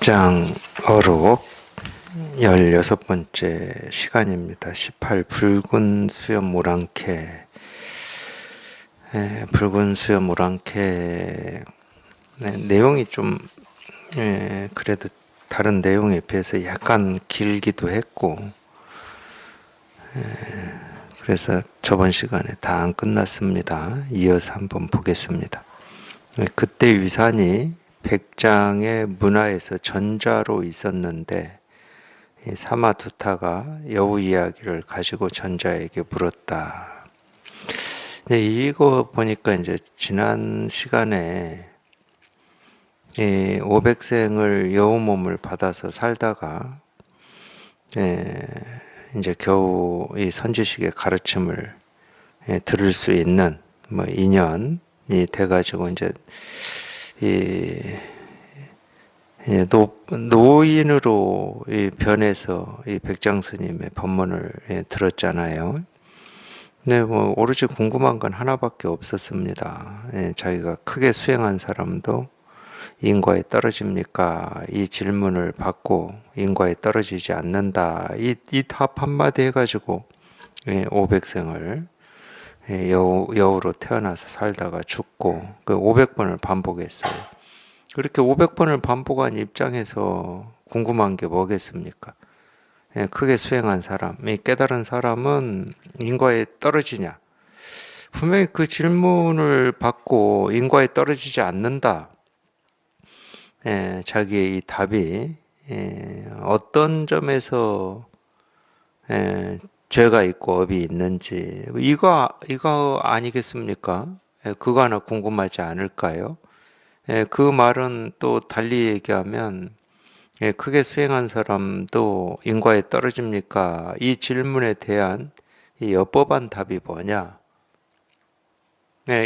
백장 어록 16번째 시간입니다. 18 붉은 수염 오랑캐. 붉은 수염 오랑캐. 내용이 좀 그래도 다른 내용에 비해서 약간 길기도 했고, 그래서 저번 시간에 다 안 끝났습니다. 이어서 한번 보겠습니다. 그때 위산이 백장의 문화에서 전자로 있었는데 사마두타가 여우 이야기를 가지고 전자에게 물었다. 이거 보니까 이제 지난 시간에 500생을 여우 몸을 받아서 살다가 이제 겨우 이 선지식의 가르침을 들을 수 있는 뭐 인연이 돼가지고 이제 노인으로 변해서 이 백장스님의 법문을 들었잖아요. 네, 뭐 오로지 궁금한 건 하나밖에 없었습니다. 자기가 크게 수행한 사람도 인과에 떨어집니까? 이 질문을 받고 인과에 떨어지지 않는다. 이 답 한마디 해가지고 500생을 여우로 태어나서 살다가 죽고 그 500번을 반복했어요. 그렇게 500번을 반복한 입장에서 궁금한 게 뭐겠습니까? 크게 수행한 사람, 깨달은 사람은 인과에 떨어지냐? 분명히 그 질문을 받고 인과에 떨어지지 않는다. 자기의 이 답이 어떤 점에서 죄가 있고 업이 있는지 이거 아니겠습니까? 그거 하나 궁금하지 않을까요? 그 말은 또 달리 얘기하면 크게 수행한 사람도 인과에 떨어집니까? 이 질문에 대한 이 여법한 답이 뭐냐?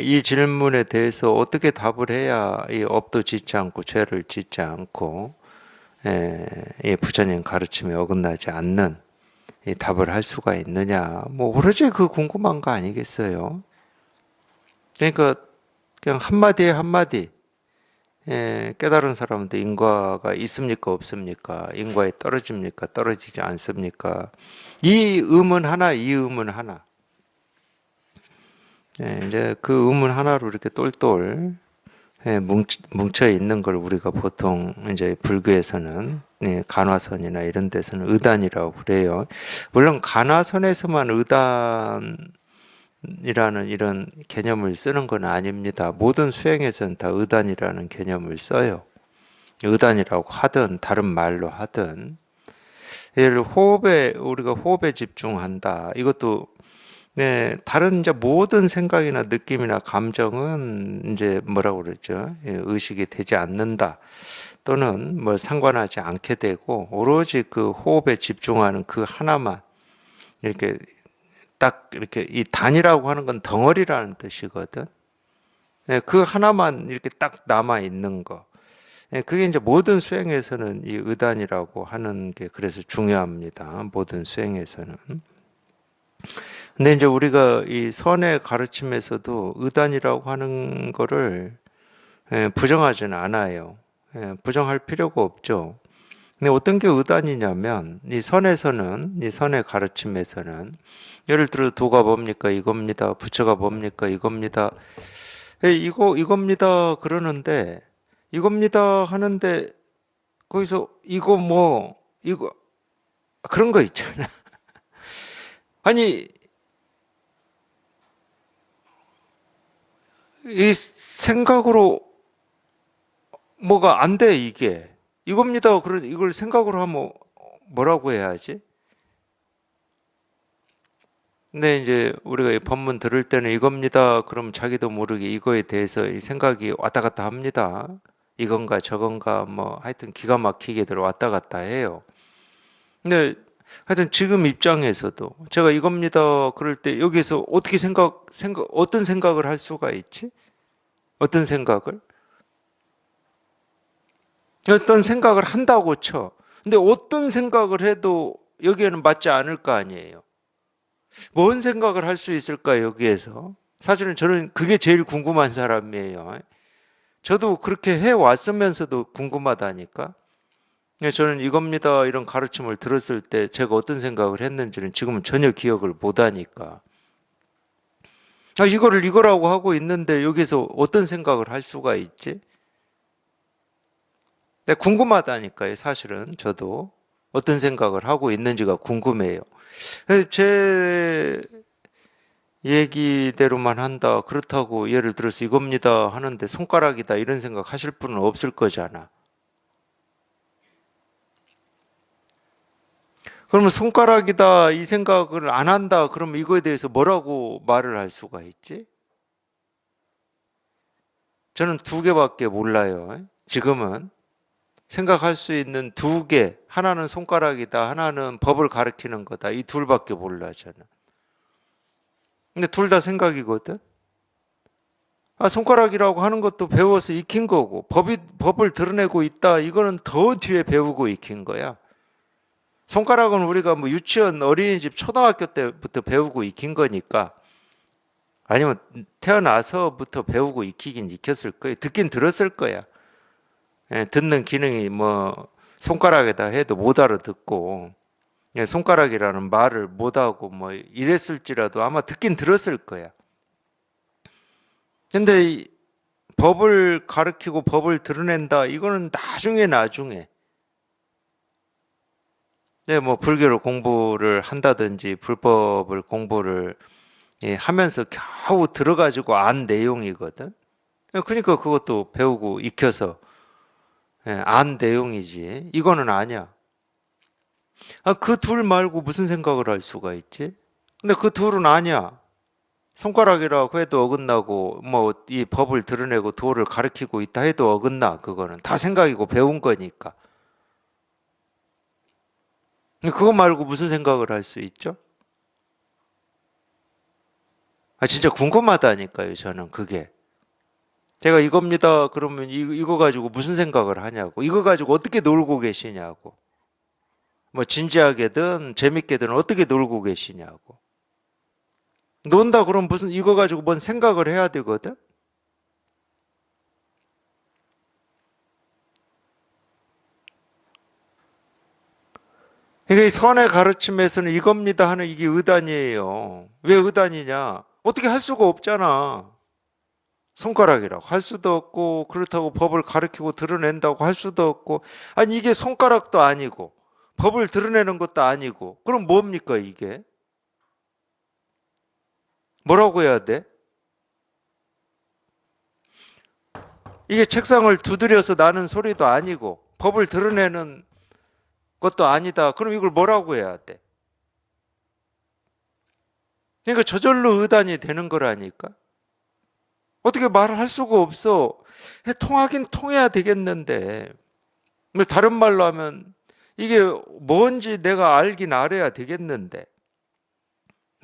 이 질문에 대해서 어떻게 답을 해야 이 업도 짓지 않고 죄를 짓지 않고 이 부처님 가르침에 어긋나지 않는 이 답을 할 수가 있느냐? 뭐 오로지 그 궁금한 거 아니겠어요? 그러니까 그냥 한마디에 한마디. 깨달은 사람도 인과가 있습니까? 없습니까? 인과에 떨어집니까? 떨어지지 않습니까? 이 의문 하나, 이 의문 하나. 이제 그 의문 하나로 이렇게 똘똘 뭉쳐 있는 걸 우리가 보통 이제 불교에서는 간화선이나 이런 데서는 의단이라고 그래요. 물론 간화선에서만 의단이라는 이런 개념을 쓰는 건 아닙니다. 모든 수행에서는 다 의단이라는 개념을 써요. 의단이라고 하든 다른 말로 하든 예를 우리가 호흡에 집중한다. 이것도 다른 이제 모든 생각이나 느낌이나 감정은 이제 뭐라고 그러죠? 의식이 되지 않는다. 또는 뭐 상관하지 않게 되고 오로지 그 호흡에 집중하는 그 하나만 이렇게 딱 이렇게 이 단이라고 하는 건 덩어리라는 뜻이거든. 그 하나만 이렇게 딱 남아 있는 거. 그게 이제 모든 수행에서는 이 의단이라고 하는 게 그래서 중요합니다. 모든 수행에서는. 근데 이제 우리가 이 선의 가르침에서도 의단이라고 하는 거를 부정하지는 않아요. 부정할 필요가 없죠. 근데 어떤 게 의단이냐면 이 선에서는 이 선의 가르침에서는 예를 들어 도가 뭡니까? 이겁니다. 부처가 뭡니까? 이겁니다. 이겁니다. 그러는데 이겁니다 하는데 거기서 이거 그런 거 있잖아. 아니 이 생각으로 뭐가 안 돼, 이게. 이겁니다. 그런데 이걸 생각으로 하면 뭐라고 해야지? 근데 이제 우리가 이 법문 들을 때는 이겁니다. 그럼 자기도 모르게 이거에 대해서 이 생각이 왔다 갔다 합니다. 이건가 저건가 뭐 하여튼 기가 막히게들 왔다 갔다 해요. 근데 하여튼 지금 입장에서도 제가 이겁니다. 그럴 때 여기서 어떻게 어떤 생각을 할 수가 있지? 어떤 생각을? 어떤 생각을 한다고 쳐. 근데 어떤 생각을 해도 여기에는 맞지 않을 거 아니에요. 뭔 생각을 할 수 있을까, 여기에서? 사실은 저는 그게 제일 궁금한 사람이에요. 저도 그렇게 해왔으면서도 궁금하다니까. 저는 이겁니다 이런 가르침을 들었을 때 제가 어떤 생각을 했는지는 지금은 전혀 기억을 못 하니까, 이거를 이거라고 하고 있는데 여기서 어떤 생각을 할 수가 있지? 궁금하다니까요. 사실은 저도 어떤 생각을 하고 있는지가 궁금해요. 제 얘기대로만 한다, 그렇다고 예를 들어서 이겁니다 하는데 손가락이다 이런 생각 하실 분은 없을 거잖아. 그러면 손가락이다 이 생각을 안 한다 그러면 이거에 대해서 뭐라고 말을 할 수가 있지? 저는 두 개밖에 몰라요. 지금은 생각할 수 있는 두 개, 하나는 손가락이다, 하나는 법을 가리키는 거다, 이 둘밖에 몰라 저는. 근데 둘 다 생각이거든. 손가락이라고 하는 것도 배워서 익힌 거고, 법을 드러내고 있다, 이거는 더 뒤에 배우고 익힌 거야. 손가락은 우리가 뭐 유치원, 어린이집, 초등학교 때부터 배우고 익힌 거니까, 아니면 태어나서부터 배우고 익히긴 익혔을 거예요. 듣긴 들었을 거야. 듣는 기능이 뭐 손가락에다 해도 못 알아듣고, 손가락이라는 말을 못하고 뭐 이랬을지라도 아마 듣긴 들었을 거야. 근데 이 법을 가르치고 법을 드러낸다, 이거는 나중에. 뭐 불교를 공부를 한다든지 불법을 공부를 하면서 겨우 들어가지고 안 내용이거든. 그러니까 그것도 배우고 익혀서 안 내용이지. 이거는 아니야. 그 둘 말고 무슨 생각을 할 수가 있지? 근데 그 둘은 아니야. 손가락이라고 해도 어긋나고 뭐 이 법을 드러내고 도를 가르치고 있다 해도 어긋나. 그거는 다 생각이고 배운 거니까. 그거 말고 무슨 생각을 할 수 있죠? 진짜 궁금하다니까요, 저는 그게. 제가 이겁니다 그러면 이거 가지고 무슨 생각을 하냐고, 이거 가지고 어떻게 놀고 계시냐고, 뭐 진지하게든 재밌게든 어떻게 놀고 계시냐고. 논다 그러면 무슨 이거 가지고 뭔 생각을 해야 되거든. 그러니까 이 선의 가르침에서는 이겁니다 하는 이게 의단이에요. 왜 의단이냐? 어떻게 할 수가 없잖아. 손가락이라고 할 수도 없고, 그렇다고 법을 가르치고 드러낸다고 할 수도 없고, 아니 이게 손가락도 아니고 법을 드러내는 것도 아니고, 그럼 뭡니까 이게? 뭐라고 해야 돼? 이게 책상을 두드려서 나는 소리도 아니고 법을 드러내는 것도 아니다. 그럼 이걸 뭐라고 해야 돼? 그러니까 저절로 의단이 되는 거라니까. 어떻게 말을 할 수가 없어. 통하긴 통해야 되겠는데, 다른 말로 하면 이게 뭔지 내가 알긴 알아야 되겠는데,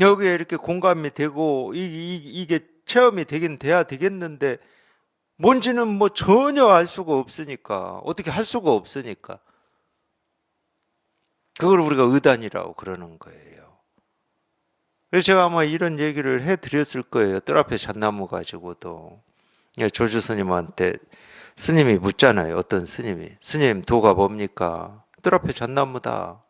여기에 이렇게 공감이 되고 이게 체험이 되긴 돼야 되겠는데, 뭔지는 뭐 전혀 알 수가 없으니까, 어떻게 할 수가 없으니까 그걸 우리가 의단이라고 그러는 거예요. 그래서 제가 아마 이런 얘기를 해드렸을 거예요. 뜰 앞에 잣나무 가지고도. 조주 스님한테 스님이 묻잖아요. 어떤 스님이, 스님 도가 뭡니까? 뜰 앞에 잣나무다.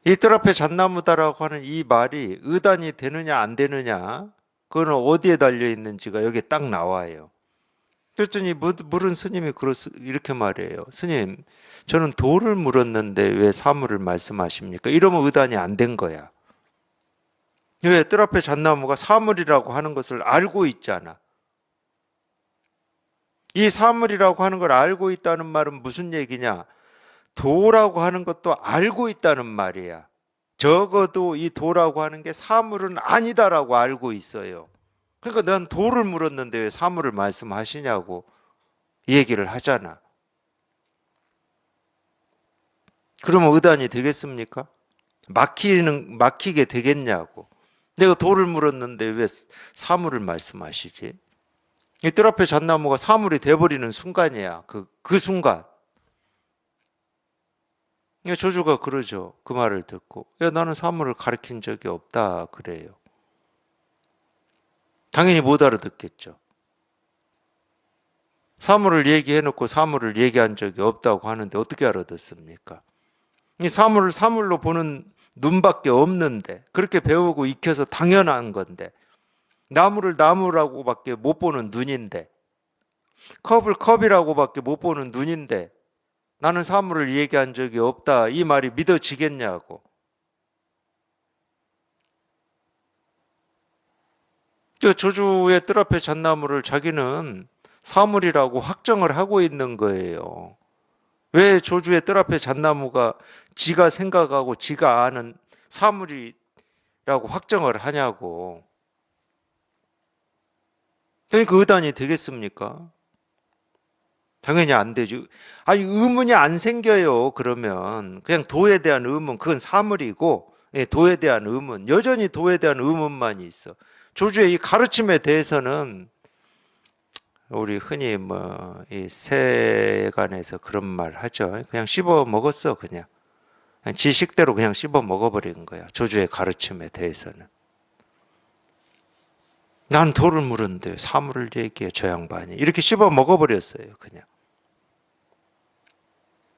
이 뜰 앞에 잣나무다라고 하는 이 말이 의단이 되느냐 안 되느냐, 그거는 어디에 달려 있는지가 여기 딱 나와요. 그랬더니 물은 스님이 이렇게 말해요. 스님, 저는 도를 물었는데 왜 사물을 말씀하십니까? 이러면 의단이 안 된 거야. 왜? 뜰 앞에 잣나무가 사물이라고 하는 것을 알고 있잖아. 이 사물이라고 하는 걸 알고 있다는 말은 무슨 얘기냐? 도라고 하는 것도 알고 있다는 말이야. 적어도 이 도라고 하는 게 사물은 아니다라고 알고 있어요. 그러니까 난 도를 물었는데 왜 사물을 말씀하시냐고 얘기를 하잖아. 그러면 의단이 되겠습니까? 막히게 되겠냐고. 내가 도를 물었는데 왜 사물을 말씀하시지? 이 뜰 앞에 잣나무가 사물이 돼버리는 순간이야. 그 순간. 조주가 그러죠. 그 말을 듣고. 나는 사물을 가르친 적이 없다. 그래요. 당연히 못 알아듣겠죠. 사물을 얘기해놓고 사물을 얘기한 적이 없다고 하는데 어떻게 알아듣습니까? 이 사물을 사물로 보는 눈밖에 없는데, 그렇게 배우고 익혀서 당연한 건데, 나무를 나무라고밖에 못 보는 눈인데, 컵을 컵이라고밖에 못 보는 눈인데, 나는 사물을 얘기한 적이 없다, 이 말이 믿어지겠냐고. 저주의 뜰 앞에 잣나무를 자기는 사물이라고 확정을 하고 있는 거예요. 왜 저주의 뜰 앞에 잣나무가 지가 생각하고 지가 아는 사물이라고 확정을 하냐고. 그러니까 의단이 되겠습니까? 당연히 안 되죠. 아니, 의문이 안 생겨요. 그러면 그냥 도에 대한 의문, 그건 사물이고, 예, 도에 대한 의문, 여전히 도에 대한 의문만 있어. 조주의 이 가르침에 대해서는 우리 흔히 이 세간에서 그런 말 하죠. 그냥 씹어 먹었어, 그냥 지식대로 그냥 씹어 먹어버린 거야. 조주의 가르침에 대해서는. 난 도를 물은데 사물을 얘기해, 저 양반이. 이렇게 씹어 먹어버렸어요, 그냥.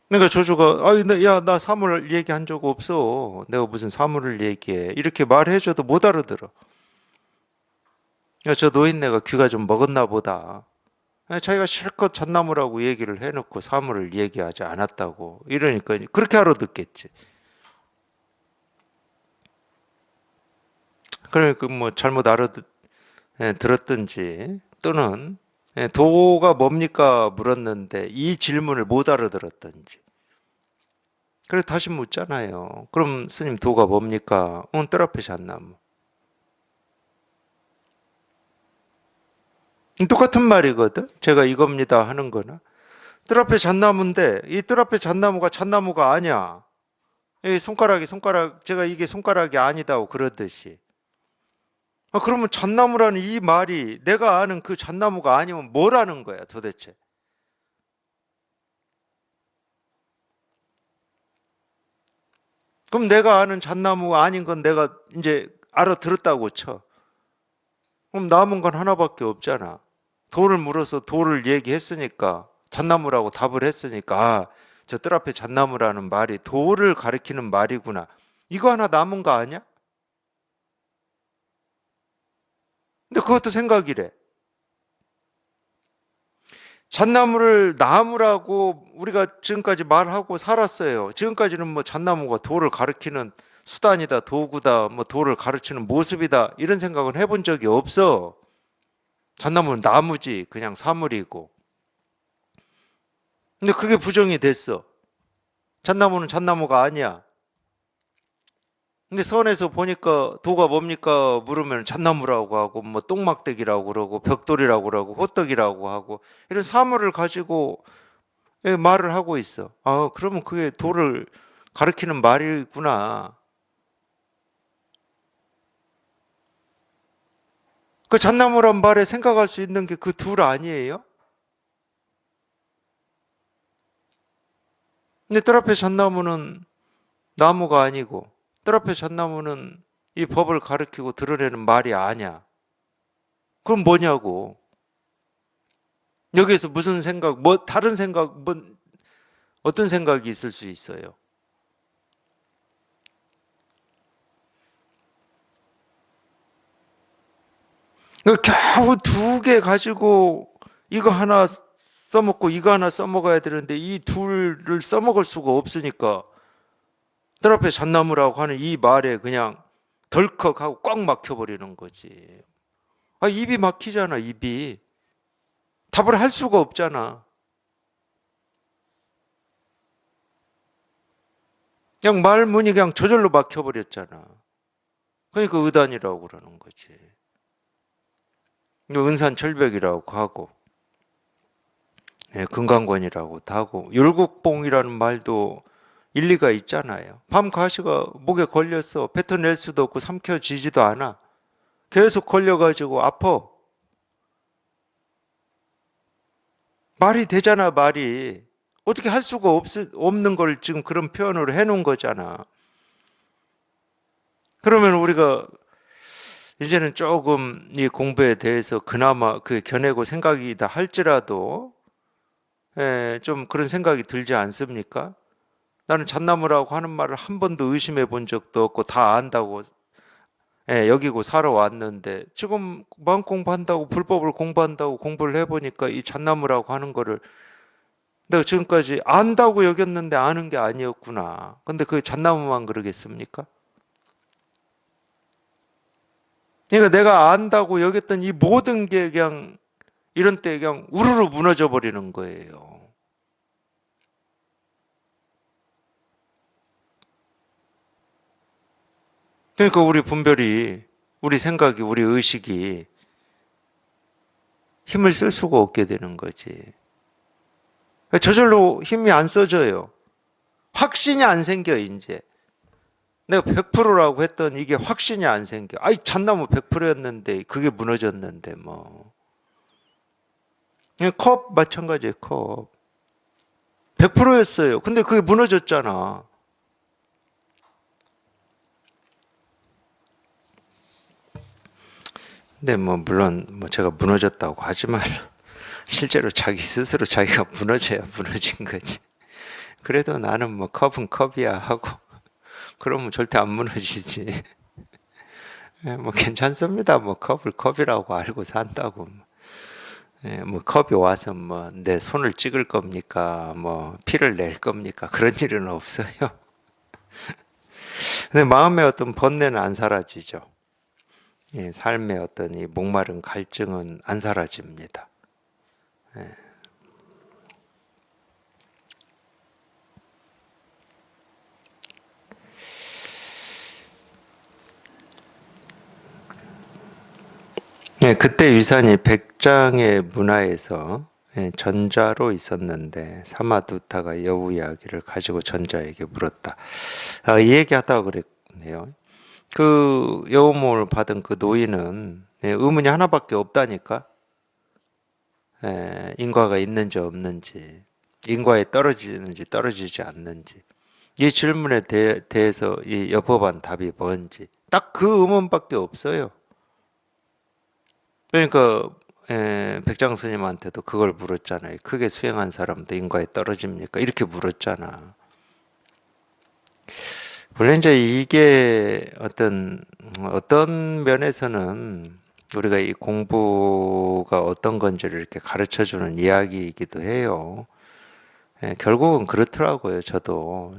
그러니까 조주가, 야, 나 사물 얘기한 적 없어. 내가 무슨 사물을 얘기해. 이렇게 말해줘도 못 알아들어. 야, 저 노인네가 귀가 좀 먹었나 보다. 자기가 실컷 잣나무라고 얘기를 해놓고 사물을 얘기하지 않았다고. 이러니까 그렇게 알아듣겠지. 그러니까 잘못 들었든지, 또는 도가 뭡니까 물었는데 이 질문을 못 알아들었든지. 그래서 다시 묻잖아요. 그럼 스님, 도가 뭡니까? 뜰 앞에 잣나무. 똑같은 말이거든. 제가 이겁니다 하는 거나. 뜰 앞에 잣나무인데 이 뜰 앞에 잣나무가 잣나무가 아니야. 이 손가락, 제가 이게 손가락이 아니다고 그러듯이. 그러면 잣나무라는 이 말이 내가 아는 그 잣나무가 아니면 뭐라는 거야, 도대체? 그럼 내가 아는 잣나무가 아닌 건 내가 이제 알아들었다고 쳐. 그럼 남은 건 하나밖에 없잖아. 돌을 물어서 돌을 얘기했으니까, 잣나무라고 답을 했으니까, 저 뜰 앞에 잣나무라는 말이 돌을 가리키는 말이구나. 이거 하나 남은 거 아니야? 근데 그것도 생각이래. 잣나무를 나무라고 우리가 지금까지 말하고 살았어요. 지금까지는 잣나무가 돌을 가리키는 수단이다, 도구다, 돌을 가르치는 모습이다, 이런 생각은 해본 적이 없어. 잣나무는 나무지, 그냥 사물이고. 근데 그게 부정이 됐어. 잣나무는 잣나무가 아니야. 근데 선에서 보니까 도가 뭡니까 물으면 잣나무라고 하고, 똥막대기라고 그러고, 벽돌이라고 그러고, 호떡이라고 하고, 이런 사물을 가지고 말을 하고 있어. 그러면 그게 도를 가리키는 말이구나. 그 잣나무란 말에 생각할 수 있는 게 그 둘 아니에요? 근데 뜰 앞에 잣나무는 나무가 아니고, 뜰 앞에 잣나무는 이 법을 가리키고 드러내는 말이 아니야. 그럼 뭐냐고. 여기에서 무슨 생각, 다른 생각, 어떤 생각이 있을 수 있어요? 겨우 두 개 가지고 이거 하나 써먹고 이거 하나 써먹어야 되는데 이 둘을 써먹을 수가 없으니까 뜰 앞에 잣나무라고 하는 이 말에 그냥 덜컥하고 꽉 막혀버리는 거지. 입이 막히잖아, 입이. 답을 할 수가 없잖아. 그냥 말문이 그냥 저절로 막혀버렸잖아. 그러니까 의단이라고 그러는 거지. 은산철벽이라고 하고, 금강권이라고도 하고, 율곡봉이라는 말도 일리가 있잖아요. 밤 가시가 목에 걸렸어. 뱉어낼 수도 없고 삼켜지지도 않아. 계속 걸려가지고 아파. 말이 되잖아, 말이. 어떻게 할 수가 없는 걸 지금 그런 표현으로 해놓은 거잖아. 그러면 우리가 이제는 조금 이 공부에 대해서 그나마 그 겨내고 생각이다 할지라도 좀 그런 생각이 들지 않습니까? 나는 잣나무라고 하는 말을 한 번도 의심해 본 적도 없고 다 안다고 여기고 살아왔는데 지금 마음 공부한다고 불법을 공부한다고 공부를 해보니까 이 잣나무라고 하는 거를 내가 지금까지 안다고 여겼는데 아는 게 아니었구나. 근데 그 잣나무만 그러겠습니까? 그러니까 내가 안다고 여겼던 이 모든 게 그냥 이런 때 그냥 우르르 무너져 버리는 거예요. 그러니까 우리 분별이, 우리 생각이, 우리 의식이 힘을 쓸 수가 없게 되는 거지. 저절로 힘이 안 써져요. 확신이 안 생겨, 이제. 내가 100%라고 했던 이게 확신이 안 생겨. 아이, 잣나무 100%였는데, 그게 무너졌는데, 뭐. 그냥 컵 마찬가지예요, 컵. 100%였어요. 근데 그게 무너졌잖아. 근데 뭐, 물론, 뭐 제가 무너졌다고 하지만, 실제로 자기 스스로 자기가 무너져야 무너진 거지. 그래도 나는 뭐 컵은 컵이야 하고 그러면 절대 안 무너지지. 뭐 괜찮습니다. 뭐 컵을 컵이라고 알고 산다고. 뭐 컵이 와서 뭐 내 손을 찍을 겁니까? 뭐 피를 낼 겁니까? 그런 일은 없어요. 근데 마음의 어떤 번뇌는 안 사라지죠. 삶의 어떤 이 목마른 갈증은 안 사라집니다. 그때 유산이 백장의 문화에서 전자로 있었는데 사마두타가 여우 이야기를 가지고 전자에게 물었다. 이 얘기하다가 그랬네요. 그 여우모를 받은 그 노인은 의문이 하나밖에 없다니까. 인과가 있는지 없는지, 인과에 떨어지는지 떨어지지 않는지. 이 질문에 대해서 이 여법한 답이 뭔지 딱 그 의문밖에 없어요. 그러니까 백장 스님한테도 그걸 물었잖아요. 크게 수행한 사람도 인과에 떨어집니까? 이렇게 물었잖아. 원래 이제 이게 어떤 면에서는 우리가 이 공부가 어떤 건지를 이렇게 가르쳐 주는 이야기이기도 해요. 결국은 그렇더라고요. 저도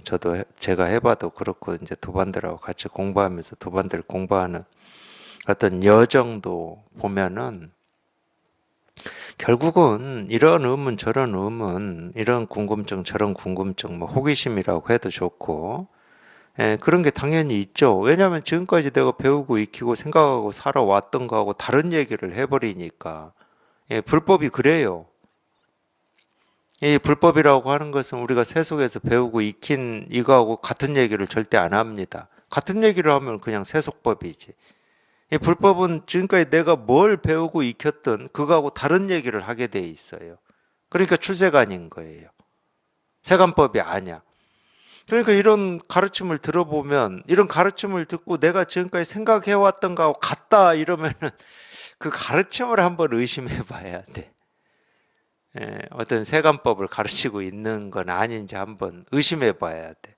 제가 해봐도 그렇고 이제 도반들하고 같이 공부하면서 도반들 공부하는 어떤 여정도 보면은 결국은 이런 의문 저런 의문 이런 궁금증 저런 궁금증 뭐 호기심이라고 해도 좋고 그런 게 당연히 있죠. 왜냐하면 지금까지 내가 배우고 익히고 생각하고 살아왔던 거하고 다른 얘기를 해버리니까 불법이 그래요. 이 불법이라고 하는 것은 우리가 세속에서 배우고 익힌 이거하고 같은 얘기를 절대 안 합니다. 같은 얘기를 하면 그냥 세속법이지. 이 불법은 지금까지 내가 뭘 배우고 익혔든 그거하고 다른 얘기를 하게 돼 있어요. 그러니까 출세관인 거예요. 세관법이 아니야. 그러니까 이런 가르침을 들어보면 이런 가르침을 듣고 내가 지금까지 생각해왔던 거하고 같다 이러면은 그 가르침을 한번 의심해 봐야 돼. 어떤 세관법을 가르치고 있는 건 아닌지 한번 의심해 봐야 돼.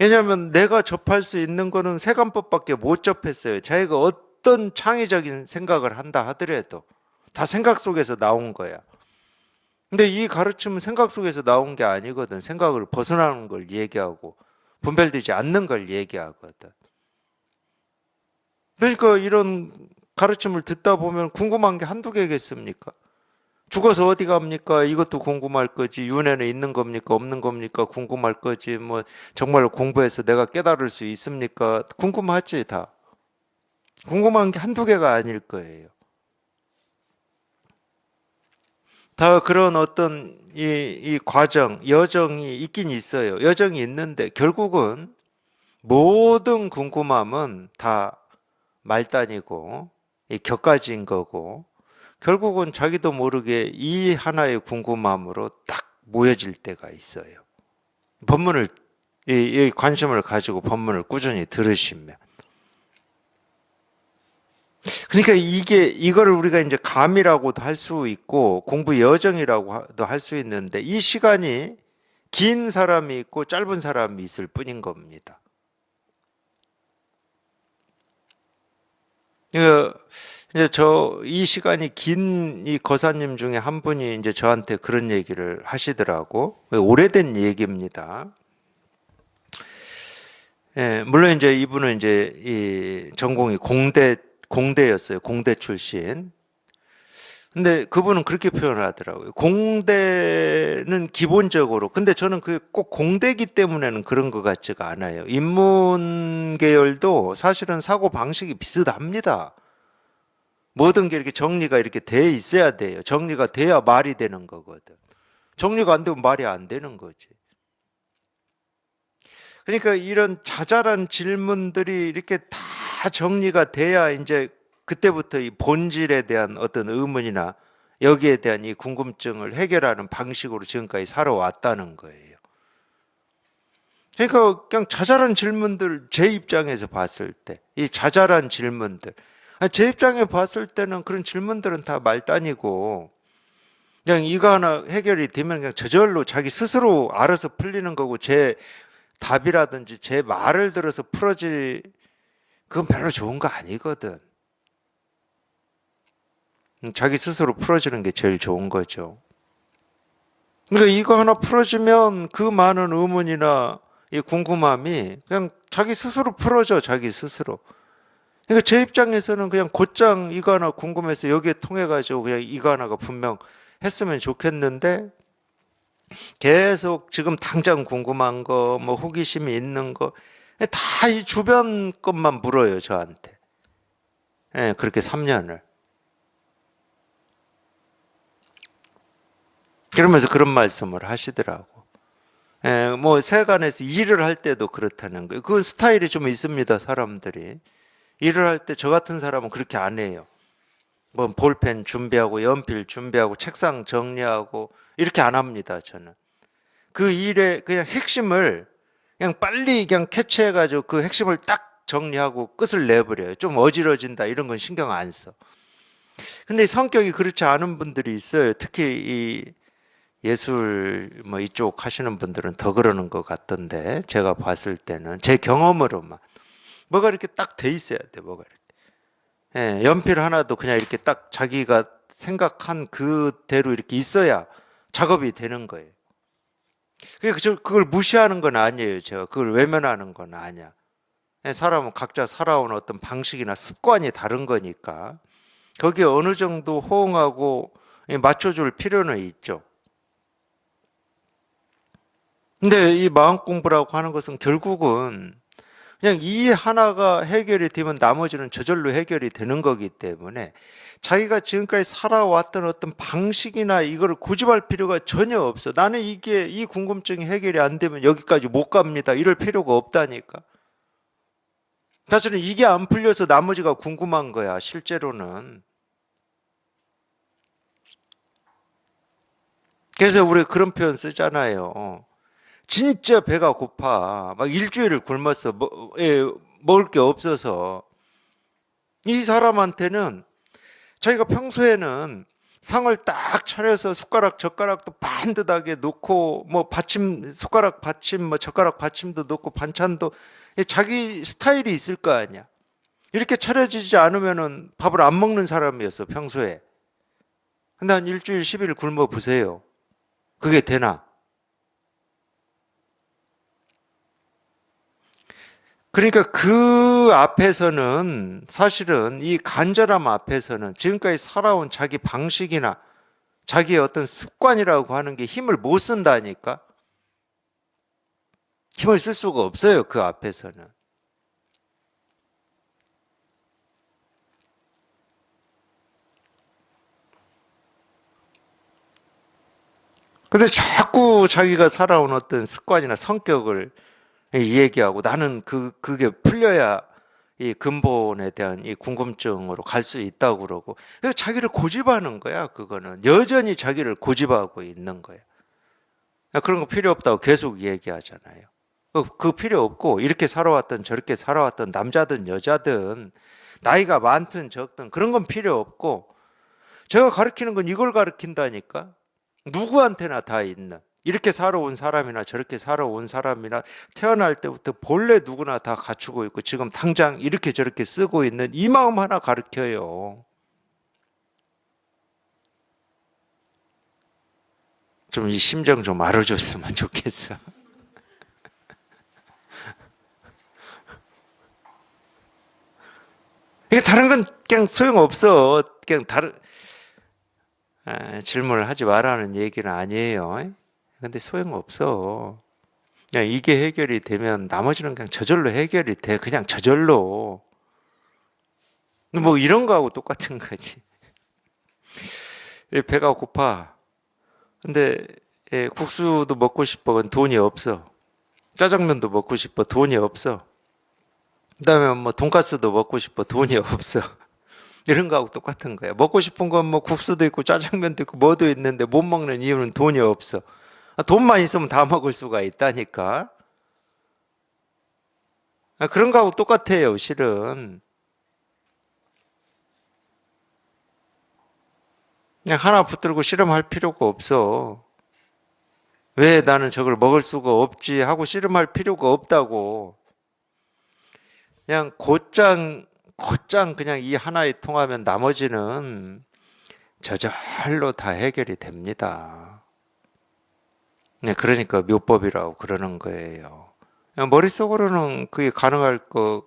왜냐하면 내가 접할 수 있는 거는 세관법밖에 못 접했어요. 자기가 어떤 창의적인 생각을 한다 하더라도 다 생각 속에서 나온 거야. 근데 이 가르침은 생각 속에서 나온 게 아니거든. 생각을 벗어나는 걸 얘기하고 분별되지 않는 걸 얘기하거든. 그러니까 이런 가르침을 듣다 보면 궁금한 게 한두 개겠습니까? 죽어서 어디 갑니까? 이것도 궁금할 거지. 윤회는 있는 겁니까? 없는 겁니까? 궁금할 거지. 뭐 정말로 공부해서 내가 깨달을 수 있습니까? 궁금하지 다. 궁금한 게 한두 개가 아닐 거예요. 다 그런 어떤 이 과정, 여정이 있긴 있어요. 여정이 있는데 결국은 모든 궁금함은 다 말단이고 이 격가지인 거고 결국은 자기도 모르게 이 하나의 궁금함으로 딱 모여질 때가 있어요. 법문을 이 관심을 가지고 법문을 꾸준히 들으시면 그러니까 이거를 우리가 이제 감이라고도 할 수 있고 공부 여정이라고도 할 수 있는데 이 시간이 긴 사람이 있고 짧은 사람이 있을 뿐인 겁니다. 이제 이 시간이 긴 이 거사님 중에 한 분이 이제 저한테 그런 얘기를 하시더라고. 오래된 얘기입니다. 예, 물론 이제 이분은 이제 이 전공이 공대였어요. 공대 출신. 근데 그분은 그렇게 표현을 하더라고요. 공대는 기본적으로, 근데 저는 그게 꼭 공대기 때문에는 그런 것 같지가 않아요. 인문 계열도 사실은 사고 방식이 비슷합니다. 모든 게 이렇게 정리가 이렇게 돼 있어야 돼요. 정리가 돼야 말이 되는 거거든. 정리가 안 되면 말이 안 되는 거지. 그러니까 이런 자잘한 질문들이 이렇게 다 정리가 돼야 이제 그때부터 이 본질에 대한 어떤 의문이나 여기에 대한 이 궁금증을 해결하는 방식으로 지금까지 살아왔다는 거예요. 그러니까 그냥 자잘한 질문들, 제 입장에서 봤을 때, 이 자잘한 질문들, 제 입장에 봤을 때는 그런 질문들은 다 말단이고, 그냥 이거 하나 해결이 되면 그냥 저절로 자기 스스로 알아서 풀리는 거고, 제 답이라든지 제 말을 들어서 그건 별로 좋은 거 아니거든. 자기 스스로 풀어지는 게 제일 좋은 거죠. 그러니까 이거 하나 풀어지면 그 많은 의문이나 이 궁금함이 그냥 자기 스스로 풀어져, 자기 스스로. 그러니까 제 입장에서는 그냥 곧장 이거 하나 궁금해서 여기에 통해가지고 그냥 이거 하나가 분명 했으면 좋겠는데 계속 지금 당장 궁금한 거, 뭐 호기심이 있는 거, 다 이 주변 것만 물어요, 저한테. 예, 그렇게 3년을. 그러면서 그런 말씀을 하시더라고. 예, 뭐 세간에서 일을 할 때도 그렇다는 거예요. 그 스타일이 좀 있습니다, 사람들이. 일을 할 때 저 같은 사람은 그렇게 안 해요. 뭐 볼펜 준비하고 연필 준비하고 책상 정리하고 이렇게 안 합니다, 저는. 그 일의 그냥 핵심을 그냥 빨리 그냥 캐치해가지고 그 핵심을 딱 정리하고 끝을 내버려요. 좀 어지러진다 이런 건 신경 안 써. 근데 성격이 그렇지 않은 분들이 있어요. 특히 이 예술 뭐 이쪽 하시는 분들은 더 그러는 것 같던데 제가 봤을 때는 제 경험으로만 뭐가 이렇게 딱 돼 있어야 돼. 뭐가 이렇게. 예, 연필 하나도 그냥 이렇게 딱 자기가 생각한 그대로 이렇게 있어야 작업이 되는 거예요. 그걸 무시하는 건 아니에요. 제가 그걸 외면하는 건 아니야. 사람은 각자 살아온 어떤 방식이나 습관이 다른 거니까 거기에 어느 정도 호응하고 맞춰줄 필요는 있죠. 근데 이 마음 공부라고 하는 것은 결국은 그냥 이 하나가 해결이 되면 나머지는 저절로 해결이 되는 거기 때문에 자기가 지금까지 살아왔던 어떤 방식이나 이거를 고집할 필요가 전혀 없어. 나는 이 궁금증이 해결이 안 되면 여기까지 못 갑니다. 이럴 필요가 없다니까. 사실은 이게 안 풀려서 나머지가 궁금한 거야, 실제로는. 그래서 우리 그런 표현 쓰잖아요. 진짜 배가 고파. 막 일주일을 굶었어. 먹을 게 없어서. 이 사람한테는 자기가 평소에는 상을 딱 차려서 숟가락 젓가락도 반듯하게 놓고 뭐 숟가락 받침 뭐 젓가락 받침도 놓고 반찬도 자기 스타일이 있을 거 아니야. 이렇게 차려지지 않으면은 밥을 안 먹는 사람이었어, 평소에. 근데 한 일주일 10일 굶어 보세요. 그게 되나? 그러니까 그 앞에서는 사실은 이 간절함 앞에서는 지금까지 살아온 자기 방식이나 자기의 어떤 습관이라고 하는 게 힘을 못 쓴다니까? 힘을 쓸 수가 없어요, 그 앞에서는. 근데 자꾸 자기가 살아온 어떤 습관이나 성격을 얘기하고 나는 그게 풀려야 이 근본에 대한 이 궁금증으로 갈 수 있다고 그러고. 그래서 자기를 고집하는 거야, 그거는. 여전히 자기를 고집하고 있는 거야. 그런 거 필요 없다고 계속 얘기하잖아요. 그 필요 없고, 이렇게 살아왔던 저렇게 살아왔던 남자든 여자든 나이가 많든 적든 그런 건 필요 없고, 제가 가르치는 건 이걸 가르친다니까. 누구한테나 다 있는, 이렇게 살아온 사람이나 저렇게 살아온 사람이나 태어날 때부터 본래 누구나 다 갖추고 있고 지금 당장 이렇게 저렇게 쓰고 있는 이 마음 하나 가르쳐요. 좀 이 심정 좀 알아줬으면 좋겠어. 이게 다른 건 그냥 소용없어. 그냥 다른, 질문을 하지 말라는 얘기는 아니에요. 근데 소용없어. 그냥 이게 해결이 되면 나머지는 그냥 저절로 해결이 돼. 그냥 저절로. 뭐 이런 거하고 똑같은 거지. 배가 고파. 근데 국수도 먹고 싶어. 그건 돈이 없어. 짜장면도 먹고 싶어. 돈이 없어. 그다음에 뭐 돈가스도 먹고 싶어. 돈이 없어. 이런 거하고 똑같은 거야. 먹고 싶은 건 뭐 국수도 있고 짜장면도 있고 뭐도 있는데 못 먹는 이유는 돈이 없어. 돈만 있으면 다 먹을 수가 있다니까. 그런 거하고 똑같아요, 실은. 그냥 하나 붙들고 씨름할 필요가 없어. 왜 나는 저걸 먹을 수가 없지 하고 씨름할 필요가 없다고. 그냥 곧장 그냥 이 하나에 통하면 나머지는 저절로 다 해결이 됩니다. 네, 그러니까 묘법이라고 그러는 거예요. 그냥 머릿속으로는 그게 가능할 것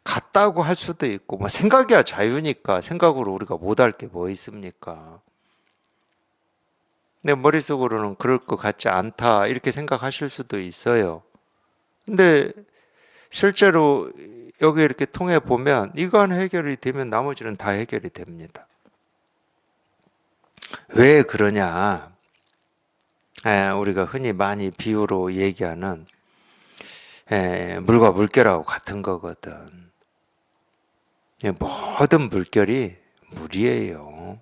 같다고 할 수도 있고, 뭐 생각이야 자유니까 생각으로 우리가 못할 게 뭐 있습니까? 내 머릿속으로는 그럴 것 같지 않다 이렇게 생각하실 수도 있어요. 근데 실제로 여기 이렇게 통해 보면 이거 하나 해결이 되면 나머지는 다 해결이 됩니다. 왜 그러냐? 우리가 흔히 많이 비유로 얘기하는 물과 물결하고 같은 거거든. 모든 물결이 물이에요.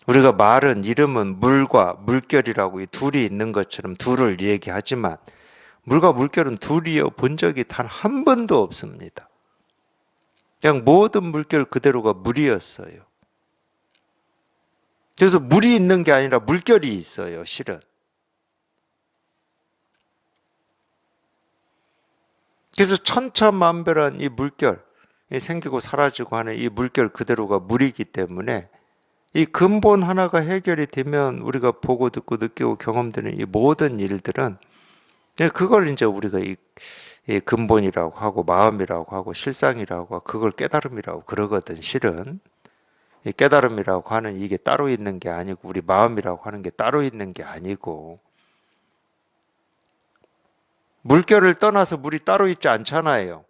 우리가 말은 이름은 물과 물결이라고 이 둘이 있는 것처럼 둘을 얘기하지만 물과 물결은 둘이어 본 적이 단 한 번도 없습니다. 그냥 모든 물결 그대로가 물이었어요. 그래서 물이 있는 게 아니라 물결이 있어요, 실은. 그래서 천차만별한 이 물결, 생기고 사라지고 하는 이 물결 그대로가 물이기 때문에 이 근본 하나가 해결이 되면 우리가 보고 듣고 느끼고 경험되는 이 모든 일들은 그걸 이제 우리가 이 근본이라고 하고 마음이라고 하고 실상이라고 하고 그걸 깨달음이라고 그러거든, 실은. 이 깨달음이라고 하는 이게 따로 있는 게 아니고 우리 마음이라고 하는 게 따로 있는 게 아니고 물결을 떠나서 물이 따로 있지 않잖아요.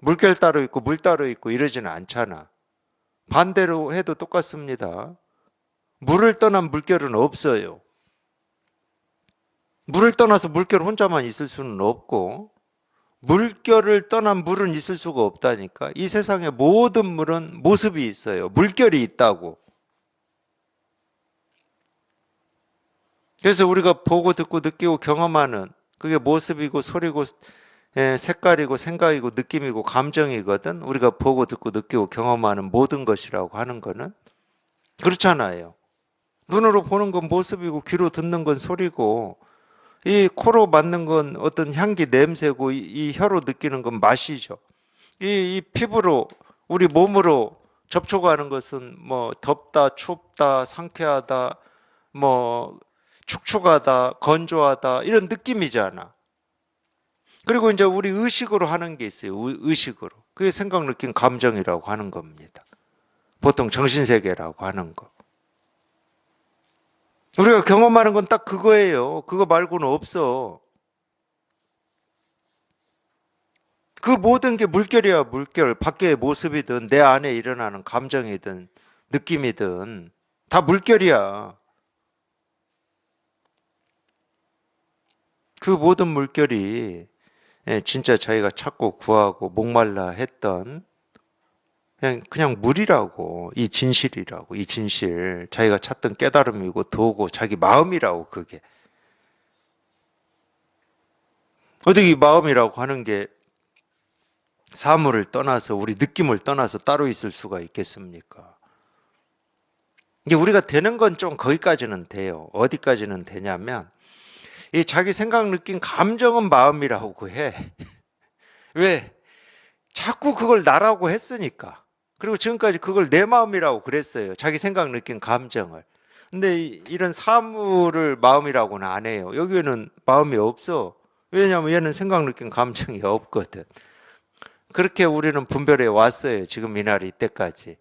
물결 따로 있고 물 따로 있고 이러지는 않잖아. 반대로 해도 똑같습니다. 물을 떠난 물결은 없어요. 물을 떠나서 물결 혼자만 있을 수는 없고 물결을 떠난 물은 있을 수가 없다니까. 이 세상의 모든 물은 모습이 있어요. 물결이 있다고. 그래서 우리가 보고 듣고 느끼고 경험하는 그게 모습이고 소리고 색깔이고 생각이고 느낌이고 감정이거든. 우리가 보고 듣고 느끼고 경험하는 모든 것이라고 하는 거는 그렇잖아요. 눈으로 보는 건 모습이고 귀로 듣는 건 소리고 이 코로 맡는 건 어떤 향기 냄새고 이 혀로 느끼는 건 맛이죠. 이 피부로 우리 몸으로 접촉하는 것은 뭐 덥다, 춥다, 상쾌하다, 뭐 축축하다, 건조하다 이런 느낌이잖아. 그리고 이제 우리 의식으로 하는 게 있어요. 의식으로. 그게 생각, 느낌, 감정이라고 하는 겁니다. 보통 정신세계라고 하는 거. 우리가 경험하는 건 딱 그거예요. 그거 말고는 없어. 그 모든 게 물결이야, 물결. 밖의 모습이든 내 안에 일어나는 감정이든 느낌이든 다 물결이야. 그 모든 물결이 진짜 자기가 찾고 구하고 목말라 했던 그냥 물이라고, 이 진실이라고, 이 진실. 자기가 찾던 깨달음이고 도고 자기 마음이라고 그게. 어떻게 이 마음이라고 하는 게 사물을 떠나서 우리 느낌을 떠나서 따로 있을 수가 있겠습니까? 이게 우리가 되는 건 좀 거기까지는 돼요. 어디까지는 되냐면 이 자기 생각, 느낌, 감정은 마음이라고 해. 왜? 자꾸 그걸 나라고 했으니까. 그리고 지금까지 그걸 내 마음이라고 그랬어요. 자기 생각, 느낌, 감정을. 근데 이런 사물을 마음이라고는 안 해요. 여기에는 마음이 없어. 왜냐하면 얘는 생각, 느낌, 감정이 없거든. 그렇게 우리는 분별해 왔어요. 지금 이날 이때까지.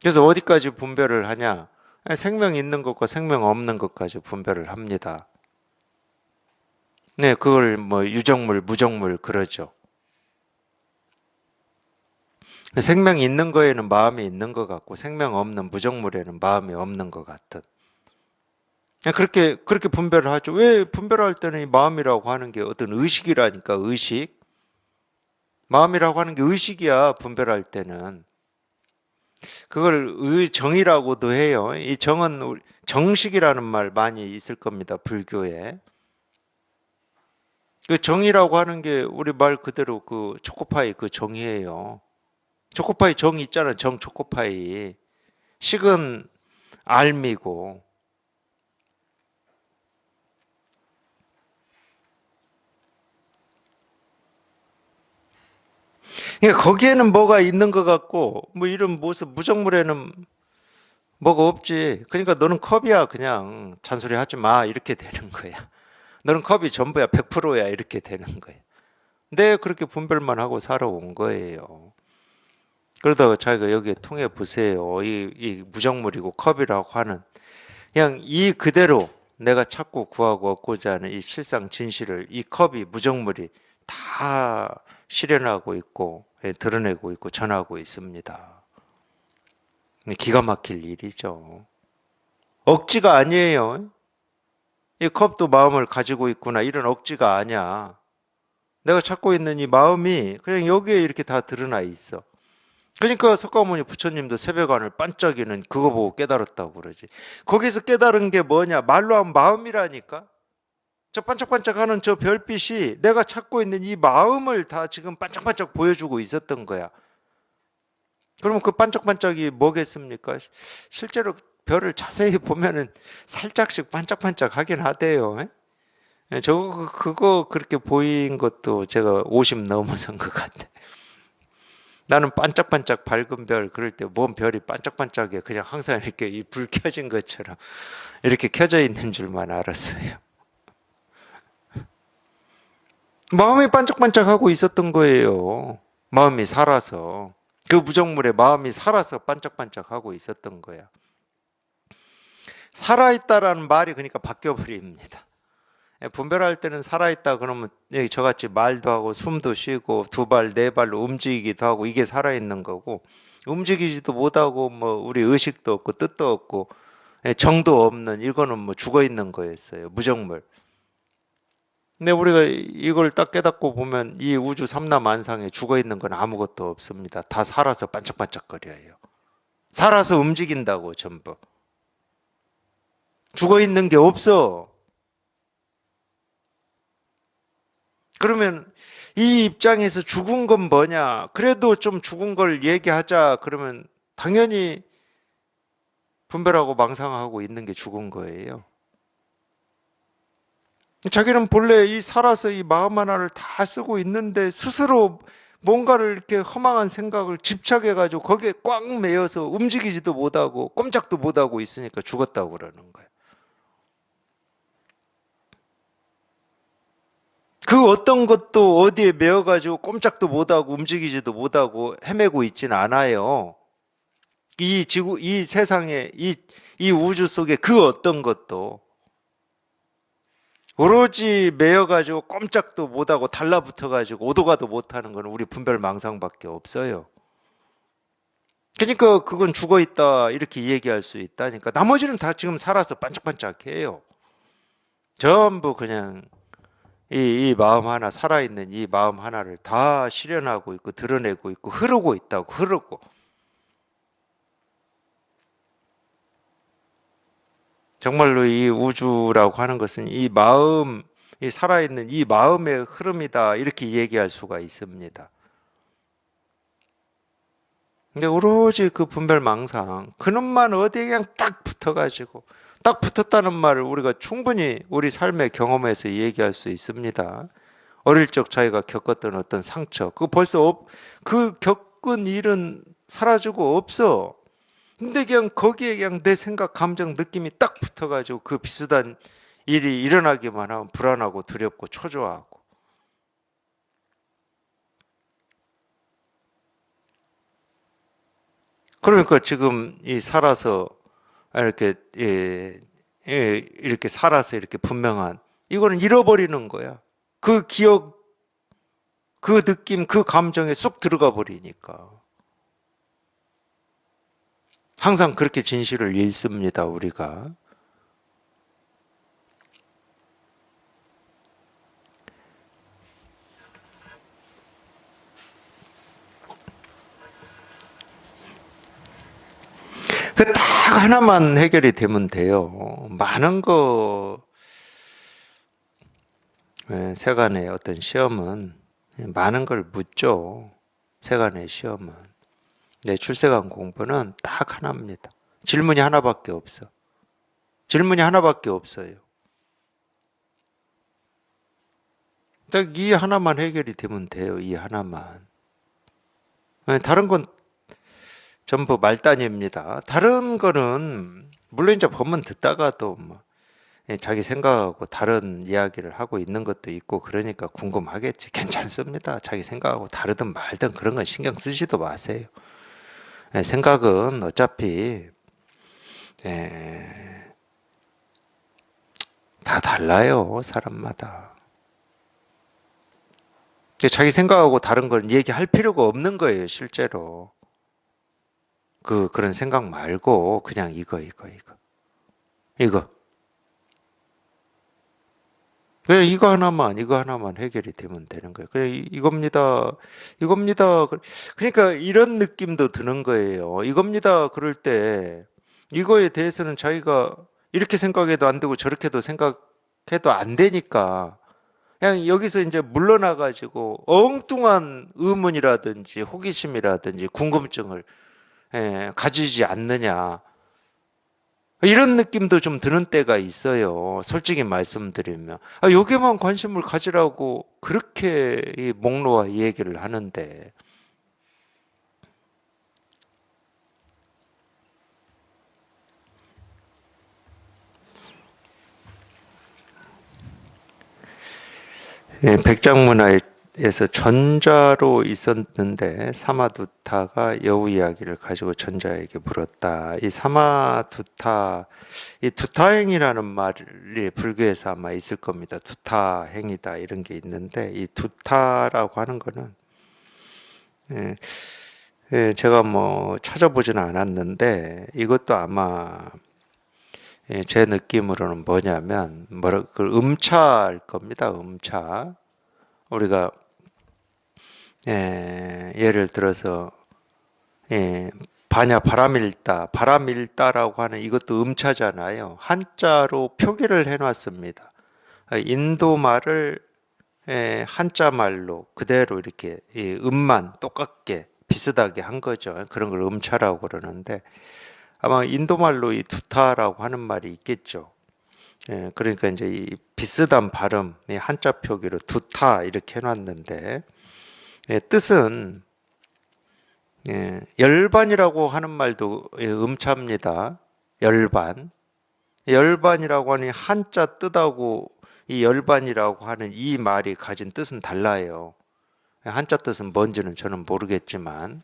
그래서 어디까지 분별을 하냐? 생명 있는 것과 생명 없는 것까지 분별을 합니다. 네, 그걸 뭐 유정물, 무정물 그러죠. 생명 있는 거에는 마음이 있는 것 같고 생명 없는 무정물에는 마음이 없는 것 같은. 그렇게 분별을 하죠. 왜 분별할 때는 이 마음이라고 하는 게 어떤 의식이라니까, 의식. 마음이라고 하는 게 의식이야, 분별할 때는. 그걸 정이라고도 해요. 이 정은 정식이라는 말 많이 있을 겁니다, 불교에. 그 정이라고 하는 게 우리 말 그대로 그 초코파이 그 정이에요. 초코파이 정 있잖아, 정 초코파이. 식은 알미고. 그러니까 거기에는 뭐가 있는 것 같고, 뭐 이런 모습, 무정물에는 뭐가 없지. 그러니까 너는 컵이야, 그냥. 잔소리 하지 마. 이렇게 되는 거야. 너는 컵이 전부야, 100%야. 이렇게 되는 거야. 내 그렇게 분별만 하고 살아온 거예요. 그러다가 자기가 여기에 통해 보세요. 이 무정물이고 컵이라고 하는 그냥 이 그대로 내가 찾고 구하고 얻고자 하는 이 실상 진실을 이 컵이 무정물이 다 실현하고 있고 드러내고 있고 전하고 있습니다. 기가 막힐 일이죠. 억지가 아니에요. 이 컵도 마음을 가지고 있구나 이런 억지가 아니야. 내가 찾고 있는 이 마음이 그냥 여기에 이렇게 다 드러나 있어. 그러니까 석가모니 부처님도 새벽안을 반짝이는 그거 보고 깨달았다고 그러지. 거기서 깨달은 게 뭐냐? 말로 하면 마음이라니까. 저 반짝반짝하는 저 별빛이 내가 찾고 있는 이 마음을 다 지금 반짝반짝 보여주고 있었던 거야. 그러면 그 반짝반짝이 뭐겠습니까? 실제로 별을 자세히 보면은 살짝씩 반짝반짝하긴 하대요. 그거 그렇게 보인 것도 제가 50 넘어선 것 같아. 나는 반짝반짝 밝은 별 그럴 때 뭔 별이 반짝반짝해 그냥 항상 이렇게 이 불 켜진 것처럼 이렇게 켜져 있는 줄만 알았어요. 마음이 반짝반짝하고 있었던 거예요. 마음이 살아서 그 무정물에 마음이 살아서 반짝반짝하고 있었던 거야. 살아있다라는 말이 그러니까 바뀌어 버립니다. 분별할 때는 살아있다 그러면 저같이 말도 하고 숨도 쉬고 두 발, 네 발로 움직이기도 하고 이게 살아있는 거고 움직이지도 못하고 뭐 우리 의식도 없고 뜻도 없고 정도 없는 이거는 뭐 죽어 있는 거였어요. 무정물. 근데 우리가 이걸 딱 깨닫고 보면 이 우주 삼라만상에 죽어 있는 건 아무것도 없습니다. 다 살아서 반짝반짝거려요. 살아서 움직인다고 전부. 죽어 있는 게 없어. 그러면 이 입장에서 죽은 건 뭐냐? 그래도 좀 죽은 걸 얘기하자. 그러면 당연히 분별하고 망상하고 있는 게 죽은 거예요. 자기는 본래 이 살아서 이 마음 하나를 다 쓰고 있는데 스스로 뭔가를 이렇게 허망한 생각을 집착해가지고 거기에 꽉 매여서 움직이지도 못하고 꼼짝도 못하고 있으니까 죽었다고 그러는 거예요. 그 어떤 것도 어디에 매여가지고 꼼짝도 못하고 움직이지도 못하고 헤매고 있지는 않아요. 이 지구, 이 세상에, 이 우주 속에 그 어떤 것도 오로지 매여가지고 꼼짝도 못하고 달라붙어가지고 오도가도 못하는 건 우리 분별망상밖에 없어요. 그러니까 그건 죽어있다 이렇게 얘기할 수 있다니까. 나머지는 다 지금 살아서 반짝반짝해요. 전부 그냥 이 마음 하나 살아있는 이 마음 하나를 다 실현하고 있고 드러내고 있고 흐르고 있다고 흐르고. 정말로 이 우주라고 하는 것은 이 마음 이 살아있는 이 마음의 흐름이다 이렇게 얘기할 수가 있습니다. 근데 오로지 그 분별망상 그놈만 어디에 그냥 딱 붙어가지고 딱 붙었다는 말을 우리가 충분히 우리 삶의 경험에서 얘기할 수 있습니다. 어릴 적 자기가 겪었던 어떤 상처 그거 벌써 그 겪은 일은 사라지고 없어. 근데 그냥 거기에 그냥 내 생각, 감정, 느낌이 딱 붙어가지고 그 비슷한 일이 일어나기만 하면 불안하고 두렵고 초조하고. 그러니까 지금 이 살아서 이렇게 이렇게 살아서 이렇게 분명한 이거는 잃어버리는 거야. 그 기억, 그 느낌, 그 감정에 쑥 들어가 버리니까. 항상 그렇게 진실을 읽습니다, 우리가. 그 딱 하나만 해결이 되면 돼요. 많은 거, 세간의 어떤 시험은 많은 걸 묻죠. 세간의 시험은. 내 출세관 공부는 딱 하나입니다. 질문이 하나밖에 없어. 질문이 하나밖에 없어요. 딱 이 하나만 해결이 되면 돼요. 이 하나만. 다른 건 전부 말단입니다. 다른 거는 물론 이제 법문 듣다가도 뭐 자기 생각하고 다른 이야기를 하고 있는 것도 있고 그러니까 궁금하겠지. 괜찮습니다. 자기 생각하고 다르든 말든 그런 건 신경 쓰지도 마세요. 생각은 어차피 다 달라요. 사람마다. 자기 생각하고 다른 건 얘기할 필요가 없는 거예요. 실제로. 그런 생각 말고 그냥 이거. 그냥 이거 하나만 해결이 되면 되는 거예요. 그냥 이겁니다. 그러니까 이런 느낌도 드는 거예요. 이겁니다. 그럴 때 이거에 대해서는 자기가 이렇게 생각해도 안 되고 저렇게도 생각해도 안 되니까 그냥 여기서 이제 물러나 가지고 엉뚱한 의문이라든지 호기심이라든지 궁금증을 가지지 않느냐. 이런 느낌도 좀 드는 때가 있어요. 솔직히 말씀드리면. 여기에만 관심을 가지라고 그렇게 이 목로와 이 얘기를 하는데. 백장문화에서 전자로 있었는데 사마두타가 여우 이야기를 가지고 전자에게 물었다. 이 사마두타, 이 두타행이라는 말이 불교에서 아마 있을 겁니다. 두타행이다 이런 게 있는데 이 두타라고 하는 거는 제가 뭐 찾아보지는 않았는데 이것도 아마 제 느낌으로는 뭐냐면 그 음차일 겁니다. 음차. 우리가 예를 들어서 반야 바람일다라고 하는 이것도 음차잖아요. 한자로 표기를 해놨습니다. 인도 말을 한자 말로 그대로 이렇게 음만 똑같게 비슷하게 한 거죠. 그런 걸 음차라고 그러는데 아마 인도 말로 이 두타라고 하는 말이 있겠죠. 그러니까 이제 이 비슷한 발음, 한자 표기로 두타 이렇게 해놨는데 뜻은 열반이라고 하는 말도 음차입니다. 열반. 열반이라고 하니 한자 뜻하고 이 열반이라고 하는 이 말이 가진 뜻은 달라요. 한자 뜻은 뭔지는 저는 모르겠지만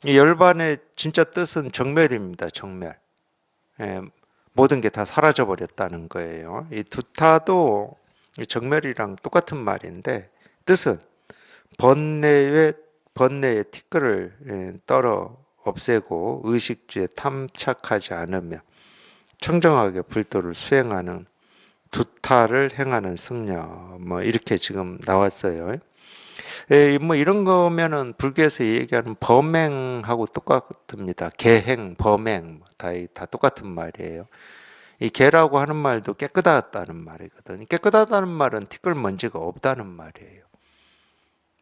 이 열반의 진짜 뜻은 정멸입니다. 정멸. 모든 게 다 사라져 버렸다는 거예요. 이 두타도 정멸이랑 똑같은 말인데 뜻은 번뇌의 티끌을 떨어 없애고 의식주에 탐착하지 않으며 청정하게 불도를 수행하는 두타를 행하는 승려 뭐 이렇게 지금 나왔어요. 뭐 이런 거면은 불교에서 얘기하는 범행하고 똑같습니다. 계행, 범행 다 똑같은 말이에요. 이 개라고 하는 말도 깨끗하다는 말이거든. 깨끗하다는 말은 티끌먼지가 없다는 말이에요.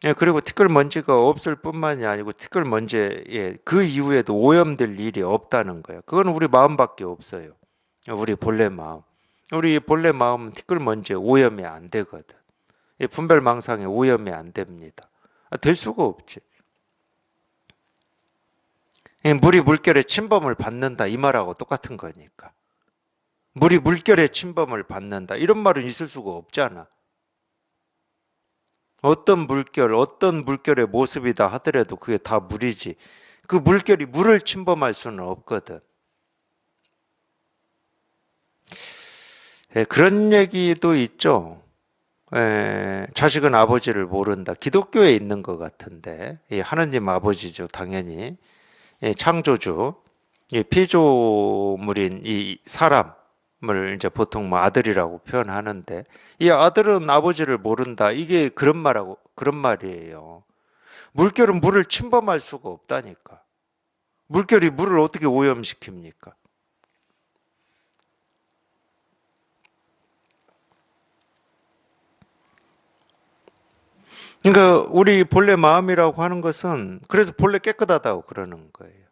예, 그리고 티끌먼지가 없을 뿐만이 아니고 티끌먼지에 그 이후에도 오염될 일이 없다는 거예요. 그건 우리 마음밖에 없어요. 우리 본래 마음. 우리 본래 마음은 티끌먼지에 오염이 안 되거든. 분별망상에 오염이 안 됩니다. 될 수가 없지. 물이 물결에 침범을 받는다 이 말하고 똑같은 거니까. 물이 물결에 침범을 받는다 이런 말은 있을 수가 없잖아. 어떤 물결의 모습이다 하더라도 그게 다 물이지. 그 물결이 물을 침범할 수는 없거든. 그런 얘기도 있죠. 자식은 아버지를 모른다. 기독교에 있는 것 같은데, 하느님 아버지죠, 당연히. 창조주, 피조물인 이 사람을 이제 보통 뭐 아들이라고 표현하는데, 이 아들은 아버지를 모른다. 이게 그런 말이에요. 물결은 물을 침범할 수가 없다니까. 물결이 물을 어떻게 오염시킵니까? 그러니까 우리 본래 마음이라고 하는 것은 그래서 본래 깨끗하다고 그러는 거예요.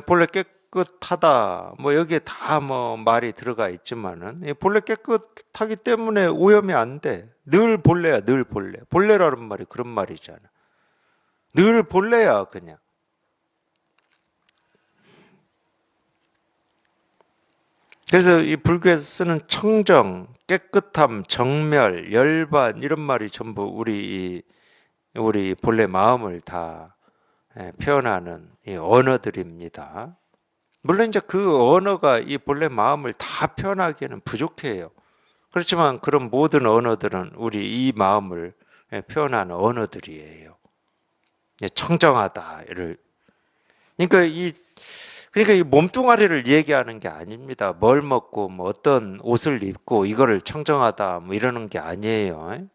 본래 깨끗하다. 뭐 여기에 다 뭐 말이 들어가 있지만은 본래 깨끗하기 때문에 오염이 안 돼. 늘 본래야, 늘 본래. 본래라는 말이 그런 말이잖아. 늘 본래야 그냥. 그래서 이 불교에서 쓰는 청정, 깨끗함, 정멸, 열반 이런 말이 전부 우리 본래 마음을 다 표현하는 이 언어들입니다. 물론 이제 그 언어가 이 본래 마음을 다 표현하기에는 부족해요. 그렇지만 그런 모든 언어들은 우리 이 마음을 표현하는 언어들이에요. 청정하다를. 그러니까 이 몸뚱아리를 얘기하는 게 아닙니다. 뭘 먹고 뭐 어떤 옷을 입고 이거를 청정하다 뭐 이러는 게 아니에요.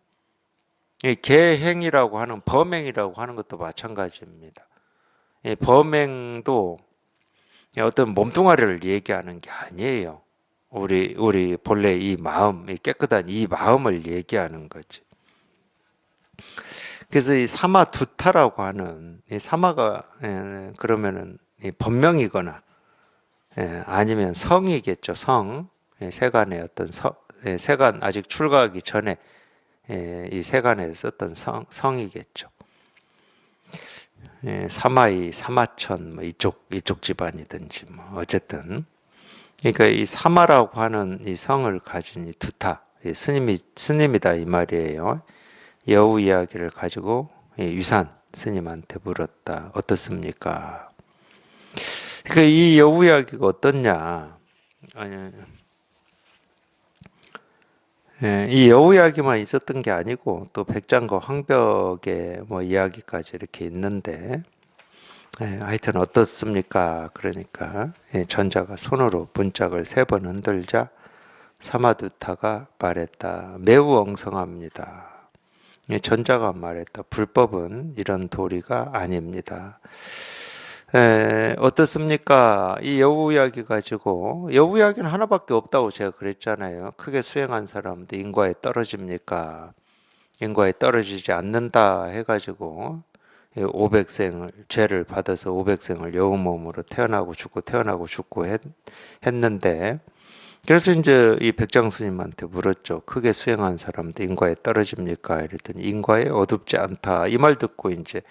이 계행이라고 하는 범행이라고 하는 것도 마찬가지입니다. 이 범행도 어떤 몸뚱아리를 얘기하는 게 아니에요. 우리 본래 이 마음, 이 깨끗한 이 마음을 얘기하는 거지. 그래서 이 사마두타라고 하는 이 사마가 그러면은 이 본명이거나 아니면 성이겠죠. 성. 세간의 어떤 세간 아직 출가하기 전에 이 세간에 썼던 성이겠죠. 사마이, 사마천 뭐 이쪽 집안이든지 뭐 어쨌든 그러니까 이 사마라고 하는 이 성을 가진 이 두타 스님이다 이 말이에요. 여우 이야기를 가지고 유산 스님한테 물었다. 어떻습니까? 그러니까 이 여우 이야기가 어떻냐? 이 여우 이야기만 있었던 게 아니고 또 백장과 황벽의 뭐 이야기까지 이렇게 있는데 하여튼 어떻습니까? 그러니까 전자가 손으로 문짝을 3번 흔들자 사마두타가 말했다. 매우 엉성합니다. 전자가 말했다. 불법은 이런 도리가 아닙니다. 어떻습니까? 이 여우 이야기 가지고 여우 이야기는 하나밖에 없다고 제가 그랬잖아요. 크게 수행한 사람도 인과에 떨어집니까? 인과에 떨어지지 않는다 해가지고 500생을 죄를 받아서 500생을 여우 몸으로 태어나고 죽고 했는데 그래서 이제 이 백장스님한테 물었죠. 크게 수행한 사람도 인과에 떨어집니까? 이랬더니 인과에 어둡지 않다. 이 말 듣고 이제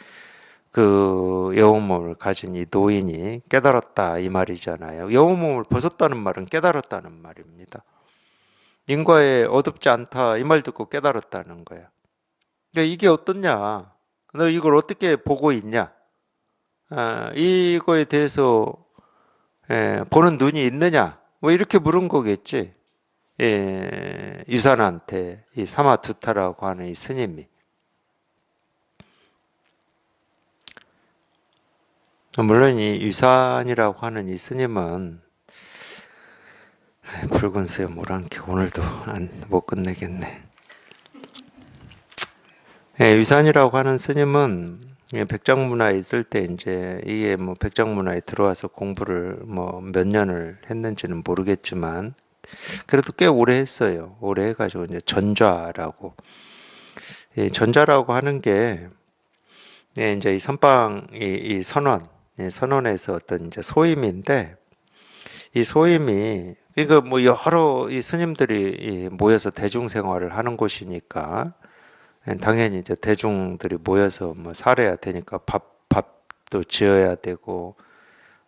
그 여우 몸을 가진 이 노인이 깨달았다 이 말이잖아요. 여우 몸을 벗었다는 말은 깨달았다는 말입니다. 인과에 어둡지 않다 이 말 듣고 깨달았다는 거야. 그러니까 이게 어떻냐? 너 이걸 어떻게 보고 있냐? 이거에 대해서 보는 눈이 있느냐? 뭐 이렇게 물은 거겠지. 유산한테 이 사마두타라고 하는 이 스님이. 물론 이 유산이라고 하는 이 스님은 붉은 수염 모란게 오늘도 못 끝내겠네. 유산이라고 하는 스님은 백장문화에 있을 때 이제 이게 뭐 백장문화에 들어와서 공부를 뭐 몇 년을 했는지는 모르겠지만 그래도 꽤 오래 했어요. 오래 해가지고 이제 전좌라고. 전좌라고 하는 게 이제 이 선방 이 선원 선원에서 어떤 이제 소임인데 이 소임이 이거 뭐 여러 이 스님들이 모여서 대중 생활을 하는 곳이니까 당연히 이제 대중들이 모여서 뭐 살아야 되니까 밥도 지어야 되고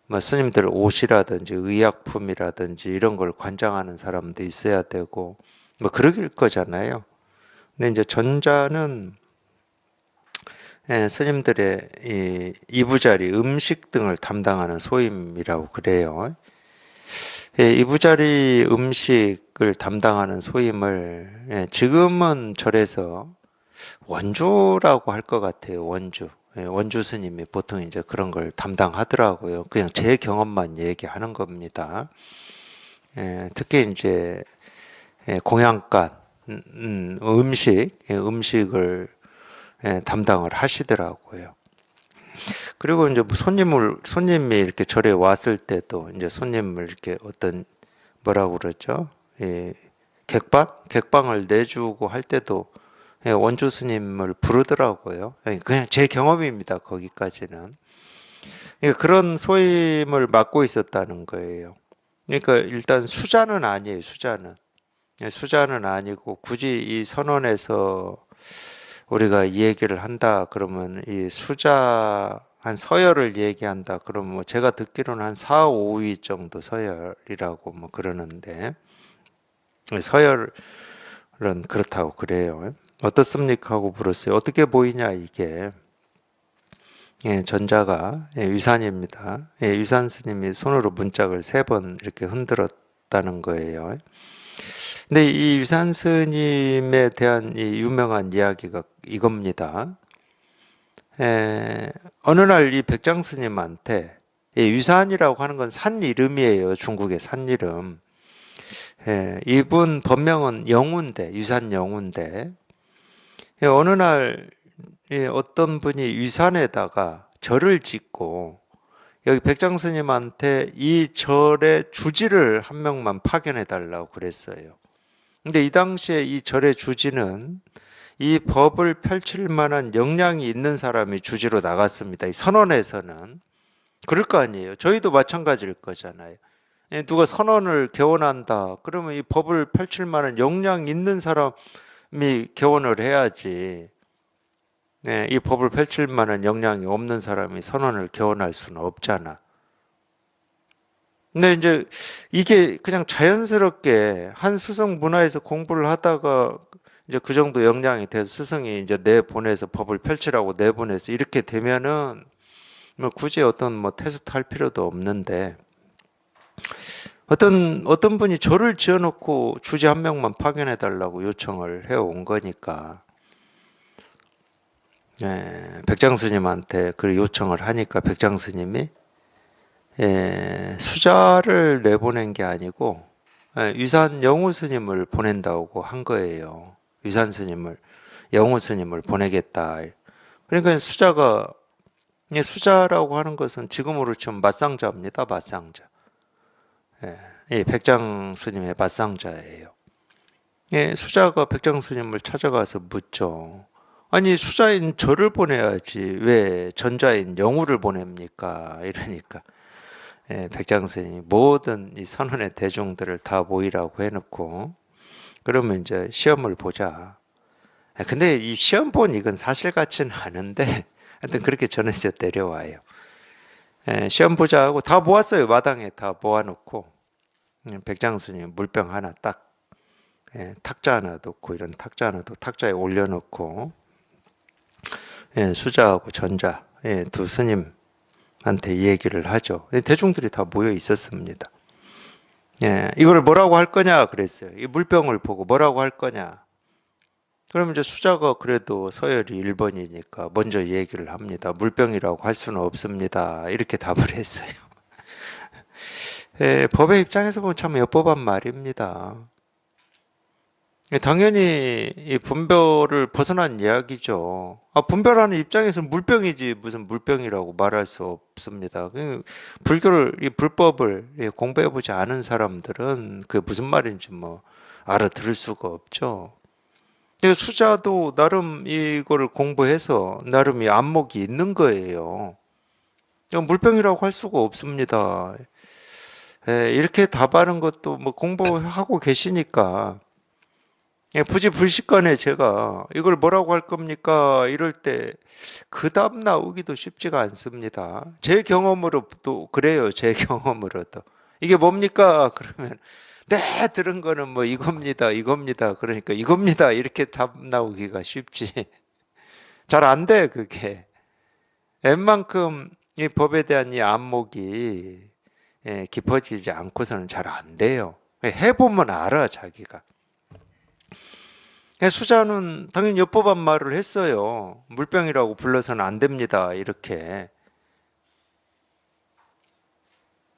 뭐 스님들 옷이라든지 의약품이라든지 이런 걸 관장하는 사람도 있어야 되고 뭐 그럴 거잖아요. 근데 이제 전자는 스님들의 이 이부자리 음식 등을 담당하는 소임이라고 그래요. 이부자리 음식을 담당하는 소임을 지금은 절에서 원주라고 할 것 같아요. 원주. 원주 스님이 보통 이제 그런 걸 담당하더라고요. 그냥 제 경험만 얘기하는 겁니다. 특히 이제 공양간 음식을 담당을 하시더라고요. 그리고 이제 뭐 손님이 이렇게 절에 왔을 때도 이제 손님을 이렇게 어떤 뭐라고 그러죠? 객방을 내주고 할 때도 원주 스님을 부르더라고요. 그냥 제 경험입니다. 거기까지는. 그러니까 그런 소임을 맡고 있었다는 거예요. 그러니까 일단 수자는 아니에요. 수자는 아니고 굳이 이 선원에서 우리가 이 얘기를 한다 그러면 이 수자 한 서열을 얘기한다 그러면 뭐 제가 듣기로는 한 4, 5위 정도 서열이라고 뭐 그러는데 서열은 그렇다고 그래요. 어떻습니까? 하고 물었어요. 어떻게 보이냐 이게. 전자가 유산입니다. 유산 스님이 손으로 문짝을 3번 이렇게 흔들었다는 거예요. 근데 이 유산 스님에 대한 이 유명한 이야기가 이겁니다. 어느 날 이 백장 스님한테 유산이라고 하는 건 산 이름이에요. 중국의 산 이름. 이분 법명은 영운대, 유산 영운대. 어느 날 어떤 분이 유산에다가 절을 짓고 여기 백장 스님한테 이 절의 주지를 한 명만 파견해 달라고 그랬어요. 근데 이 당시에 이 절의 주지는 이 법을 펼칠 만한 역량이 있는 사람이 주지로 나갔습니다. 이 선원에서는. 그럴 거 아니에요. 저희도 마찬가지일 거잖아요. 누가 선원을 개원한다. 그러면 이 법을 펼칠 만한 역량 있는 사람이 개원을 해야지. 이 법을 펼칠 만한 역량이 없는 사람이 선원을 개원할 수는 없잖아. 근데 이제 이게 그냥 자연스럽게 한 스승 문화에서 공부를 하다가 이제 그 정도 역량이 돼서 스승이 이제 내보내서 법을 펼치라고 내보내서 이렇게 되면은 뭐 굳이 어떤 뭐 테스트 할 필요도 없는데 어떤 분이 절을 지어놓고 주지 한 명만 파견해 달라고 요청을 해온 거니까 백장 스님한테 그 요청을 하니까 백장 스님이 수자를 내보낸 게 아니고 유산 영우 스님을 보낸다고 한 거예요. 유산 스님을 영우 스님을 보내겠다. 그러니까 수자라고 하는 것은 지금으로 치면 맞상자입니다. 맞상자. 백장 스님의 맞상자예요. 수자가 백장 스님을 찾아가서 묻죠. 아니 수자인 저를 보내야지 왜 전자인 영우를 보냅니까? 이러니까 백장 스님이 모든 이 선원의 대중들을 다 모이라고 해놓고 그러면 이제 시험을 보자. 근데 이 시험 본 이건 사실 같지는 않은데 하여튼 그렇게 전해져 내려와요. 시험 보자 하고 다 모았어요. 마당에 다 모아놓고 백장 스님 물병 하나 딱 탁자 하나 놓고 이런 탁자 하나 도 탁자에 올려놓고 수자하고 전자 두 스님한테 얘기를 하죠. 대중들이 다 모여 있었습니다. 이걸 뭐라고 할 거냐 그랬어요. 이 물병을 보고 뭐라고 할 거냐. 그러면 이제 수자가 그래도 서열이 1번이니까 먼저 얘기를 합니다. 물병이라고 할 수는 없습니다. 이렇게 답을 했어요. 법의 입장에서 보면 참 엿법한 말입니다. 당연히 이 분별을 벗어난 이야기죠. 분별하는 입장에서는 물병이지 무슨 물병이라고 말할 수 없습니다. 불교를, 이 불법을 공부해보지 않은 사람들은 그게 무슨 말인지 뭐 알아들을 수가 없죠. 수자도 나름 이거를 공부해서 나름 이 안목이 있는 거예요. 물병이라고 할 수가 없습니다. 이렇게 답하는 것도 뭐 공부하고 계시니까 굳이 불식간에 제가 이걸 뭐라고 할 겁니까? 이럴 때 그 답 나오기도 쉽지가 않습니다. 제 경험으로도 그래요. 제 경험으로도. 이게 뭡니까? 그러면 네, 들은 거는 뭐 이겁니다. 이겁니다. 그러니까 이겁니다. 이렇게 답 나오기가 쉽지. 잘 안 돼, 그게. 웬만큼 이 법에 대한 이 안목이 깊어지지 않고서는 잘 안 돼요. 해보면 알아, 자기가. 수자는 당연히 엿법한 말을 했어요. 물병이라고 불러서는 안 됩니다. 이렇게.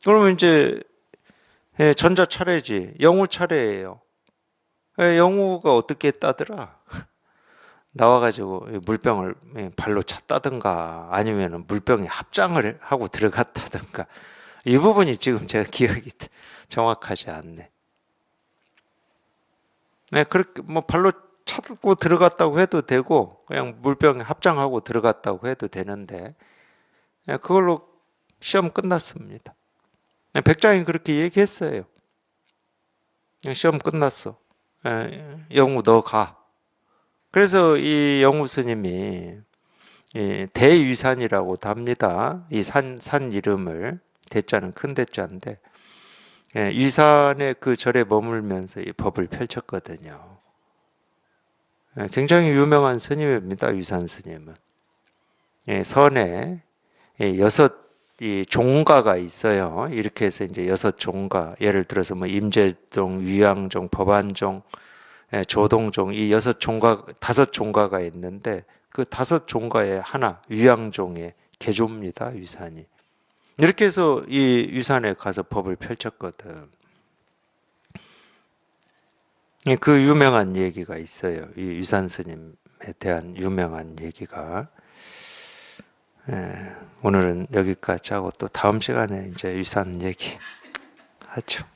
그러면 이제 전자 차례지. 영우 차례예요. 영우가 어떻게 따더라? 나와가지고 물병을 발로 찼다든가 아니면 물병에 합장을 하고 들어갔다든가 이 부분이 지금 제가 기억이 정확하지 않네. 그렇게 뭐 발로 찾고 들어갔다고 해도 되고 그냥 물병에 합장하고 들어갔다고 해도 되는데 그걸로 시험 끝났습니다. 백장이 그렇게 얘기했어요. 시험 끝났어. 영우 너 가. 그래서 이 영우 스님이 대위산이라고 답니다. 이 산 이름을 대자는 큰 대자인데 위산의 그 절에 머물면서 이 법을 펼쳤거든요. 굉장히 유명한 스님입니다. 위산 스님은. 선에 여섯 이 종가가 있어요. 이렇게 해서 이제 여섯 종가, 예를 들어서 뭐 임재종, 위양종, 법안종, 조동종, 이 여섯 종가, 다섯 종가가 있는데 그 다섯 종가의 하나, 위양종의 개조입니다. 위산이. 이렇게 해서 이 위산에 가서 법을 펼쳤거든. 그 유명한 얘기가 있어요. 이 위산 스님에 대한 유명한 얘기가. 오늘은 여기까지 하고 또 다음 시간에 이제 위산 얘기 하죠.